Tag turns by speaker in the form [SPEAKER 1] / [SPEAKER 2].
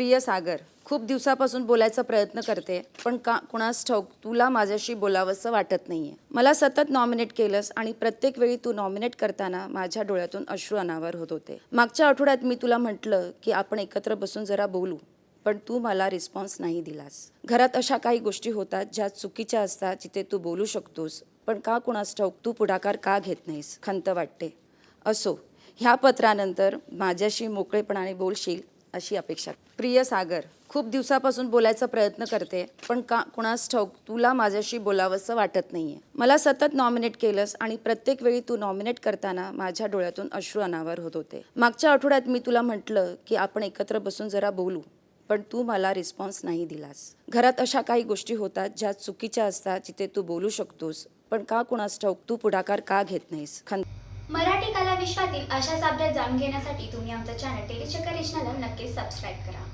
[SPEAKER 1] प्रिय सागर, खूप दिवसापासून बोलायचा प्रयत्न करते, पण का कुणास ठाऊक तुला माझ्याशी बोलावंसं वाटत नाहीये. मला सतत नॉमिनेट केलंस आणि प्रत्येक वेळी तू नॉमिनेट करताना माझ्या डोळ्यातून अश्रू अनावर होत होते. मागच्या आठवड्यात मी तुला म्हटलं की आपण एकत्र बसून जरा बोलू, पण तू मला रिस्पॉन्स नाही दिलास. घरात अशा काही गोष्टी होतात ज्या चुकीच्या असतात, जिथे तू बोलू शकतोस, पण का कुणास ठाऊक तू पुढाकार का घेत नाहीस, खंत वाटते. असो, ह्या पत्रानंतर माझ्याशी मोकळेपणाने बोलशील अशी अपेक्षा. प्रिय सागर, खूप दिवसापासून बोलायचा प्रयत्न करते, पण का कुणास ठाऊक तुला माझ्याशी बोलावंसं वाटत नाहीये. मला सतत नॉमिनेट केलंस आणि प्रत्येक वेळी तू नॉमिनेट करताना माझ्या डोळ्यातून अश्रू अनावर होत होते. मागच्या आठवड्यात मी तुला म्हटलं की आपण एकत्र बसून जरा बोलू, पण तू मला रिस्पॉन्स नाही दिलास. घरात अशा काही गोष्टी होतात ज्या चुकीच्या असतात, जिथे तू बोलू शकतोस, पण का कुणास ठाऊक तू पुढाकार का घेत नाहीस.
[SPEAKER 2] मराठी कला विश्वातील अशाच अपडेट जाणून घेण्यासाठी तुम्ही आमचं चॅनल टेलीचक्कर रिजनला नक्कीच सबस्क्राईब करा.